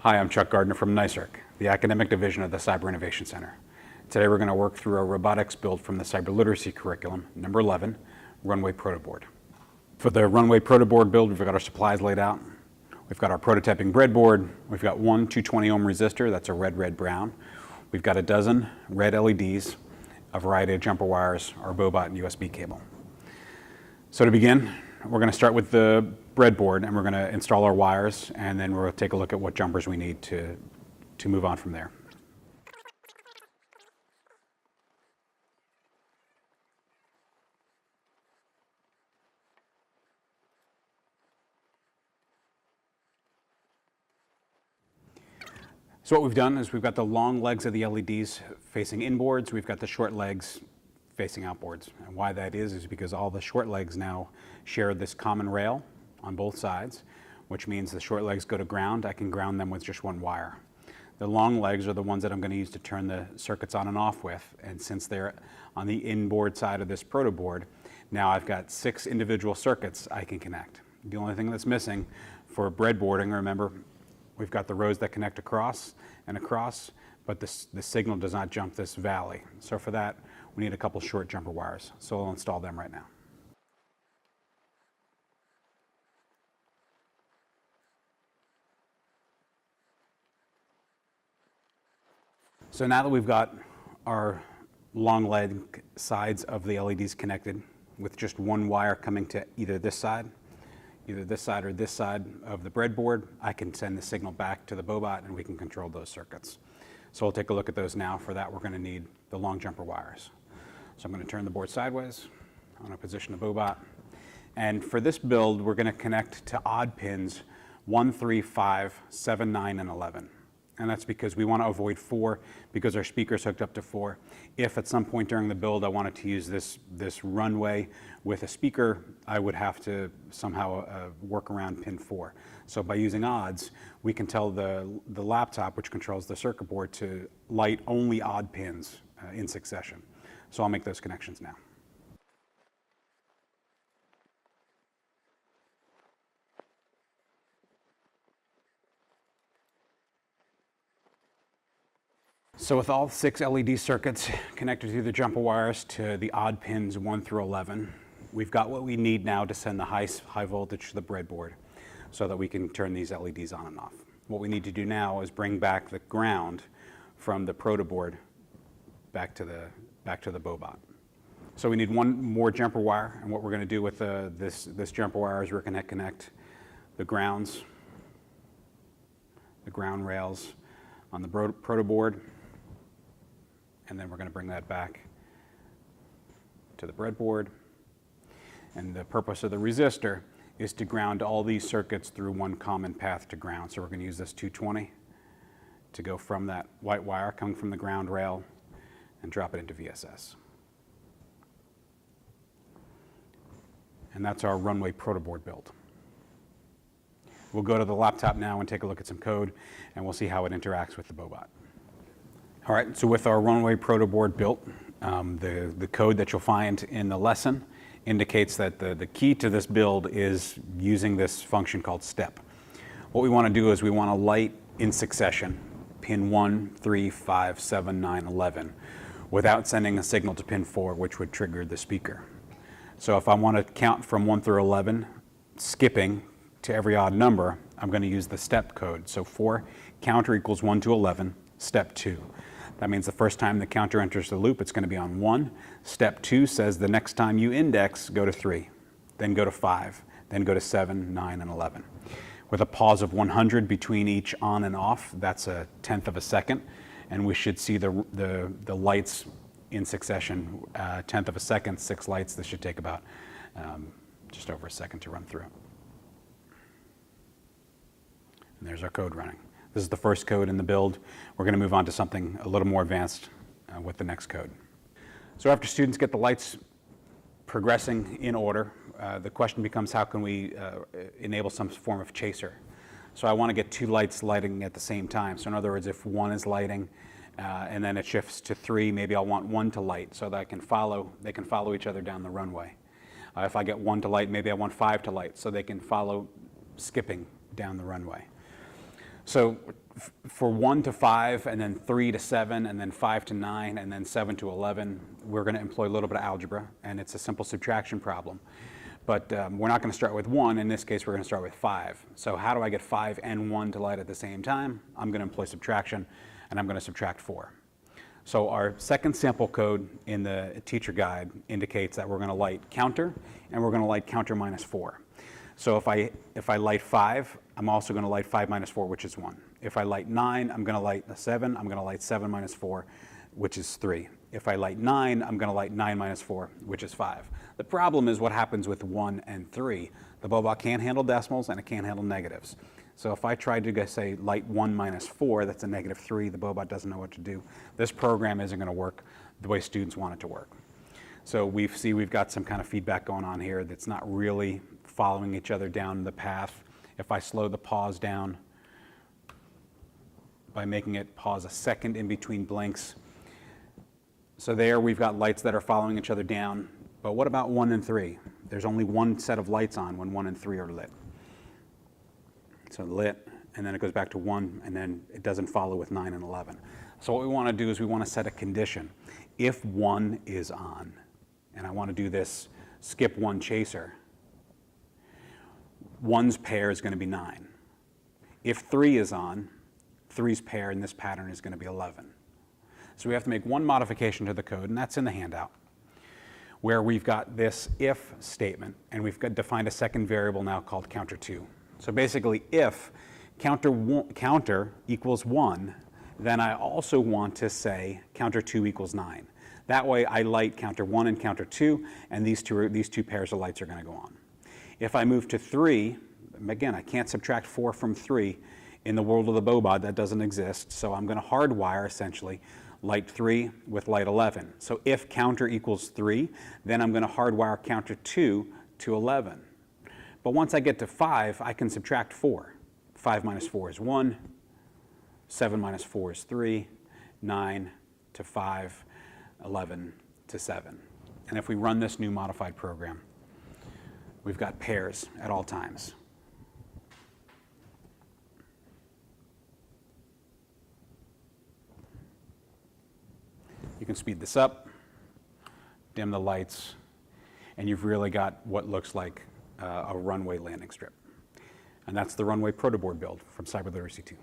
Hi, I'm Chuck Gardner from NYSERC, the academic division of the Cyber Innovation Center. Today we're going to work through a robotics build from the Cyber Literacy curriculum, number 11, Runway Protoboard. For the Runway Protoboard build, we've got our supplies laid out. We've got our prototyping breadboard. We've got one 220 ohm resistor, that's a red, red, brown. We've got a dozen red LEDs, a variety of jumper wires, our Boe-Bot and USB cable. So to begin, we're going to start with the breadboard and we're going to install our wires, and then we're going to take a look at what jumpers we need to move on from there. So what we've done is we've got the long legs of the LEDs facing inboards, we've got the short legs facing outboards. And why that is because all the short legs now share this common rail on both sides, which means the short legs go to ground. I can ground them with just one wire. The long legs are the ones that I'm going to use to turn the circuits on and off with, and since they're on the inboard side of this protoboard, now I've got 6 individual circuits I can connect. The only thing that's missing for breadboarding, remember, we've got the rows that connect across and across, but the signal does not jump this valley. So for that, we need a couple short jumper wires. So I'll install them right now. So now that we've got our long leg sides of the LEDs connected with just one wire coming to either this side or this side of the breadboard, I can send the signal back to the Boe-Bot and we can control those circuits. So we'll take a look at those now. For that, we're going to need the long jumper wires. So I'm going to turn the board sideways. I'm going to position the Boe-Bot. And for this build, we're going to connect to odd pins 1, 3, 5, 7, 9, and 11. And that's because we want to avoid 4 because our speaker's hooked up to 4. If at some point during the build I wanted to use this runway with a speaker, I would have to somehow work around pin 4. So by using odds, we can tell the laptop, which controls the circuit board, to light only odd pins in succession. So I'll make those connections now. So with all 6 LED circuits connected through the jumper wires to the odd pins 1 through 11, we've got what we need now to send the high voltage to the breadboard so that we can turn these LEDs on and off. What we need to do now is bring back the ground from the protoboard back to the Boe-Bot. So we need one more jumper wire, and what we're going to do with this jumper wire is we're going to connect the ground rails on the protoboard, and then we're going to bring that back to the breadboard. And the purpose of the resistor is to ground all these circuits through one common path to ground. So we're going to use this 220 to go from that white wire coming from the ground rail and drop it into VSS. And that's our Runway Protoboard build. We'll go to the laptop now and take a look at some code, and we'll see how it interacts with the Boe-Bot. All right, so with our Runway Protoboard built, the code that you'll find in the lesson indicates that the key to this build is using this function called step. What we want to do is we want to light in succession pin 1, 3, 5, 7, 9, 11 without sending a signal to pin 4, which would trigger the speaker. So if I want to count from 1 through 11, skipping to every odd number, I'm going to use the step code. So for counter equals 1 to 11, step 2. That means the first time the counter enters the loop, it's going to be on 1. Step 2 says the next time you index, go to 3, then go to 5, then go to 7, 9, and 11. With a pause of 100 between each on and off, that's a 1/10 of a second, and we should see the lights in succession, 1/10 of a second, 6 lights. This should take about just over a second to run through. And there's our code running. This is the first code in the build. We're going to move on to something a little more advanced with the next code. So after students get the lights progressing in order, the question becomes how can we enable some form of chaser? So I want to get 2 lights lighting at the same time. So in other words, if 1 is lighting and then it shifts to 3, maybe I'll want 1 to light so that they can follow each other down the runway. If I get 1 to light, maybe I want 5 to light so they can follow skipping down the runway. So for 1 to 5, and then 3 to 7, and then 5 to 9, and then 7 to 11, we're going to employ a little bit of algebra, and it's a simple subtraction problem. But we're not going to start with 1. In this case, we're going to start with 5. So how do I get 5 and 1 to light at the same time? I'm going to employ subtraction, and I'm going to subtract 4. So our second sample code in the teacher guide indicates that we're going to light counter, and we're going to light counter minus 4. So if I light 5, I'm also going to light 5 minus 4, which is 1. If I light 9, I'm going to light a 7. I'm going to light 7 minus 4, which is 3. If I light 9, I'm going to light 9 minus 4, which is 5. The problem is what happens with 1 and 3. The Boe-Bot can't handle decimals, and it can't handle negatives. So if I tried to say light 1 minus 4, that's a negative 3. The Boe-Bot doesn't know what to do. This program isn't going to work the way students want it to work. So we've got some kind of feedback going on here that's not really following each other down the path. If I slow the pause down by making it pause a second in between blinks, so there we've got lights that are following each other down. But what about 1 and 3? There's only one set of lights on when 1 and 3 are lit. So lit, and then it goes back to 1, and then it doesn't follow with 9 and 11. So what we want to do is we want to set a condition. If 1 is on, and I want to do this skip 1 chaser, 1's pair is going to be 9. If 3 is on, 3's pair in this pattern is going to be 11. So we have to make one modification to the code, and that's in the handout, where we've got this if statement, and we've got defined a second variable now called counter2. So basically, if counter equals 1, then I also want to say counter2 equals 9. That way, I light counter 1 and counter 2, and these two pairs of lights are going to go on. If I move to 3, again, I can't subtract 4 from 3. In the world of the Boe-Bot, that doesn't exist. So I'm going to hardwire, essentially, light 3 with light 11. So if counter equals 3, then I'm going to hardwire counter 2 to 11. But once I get to 5, I can subtract 4. 5 minus 4 is 1. 7 minus 4 is 3. 9 to 5. 11 to 7. And if we run this new modified program, we've got pairs at all times. You can speed this up, dim the lights, and you've really got what looks like a runway landing strip. And that's the Runway Protoboard build from Cyber Literacy 2.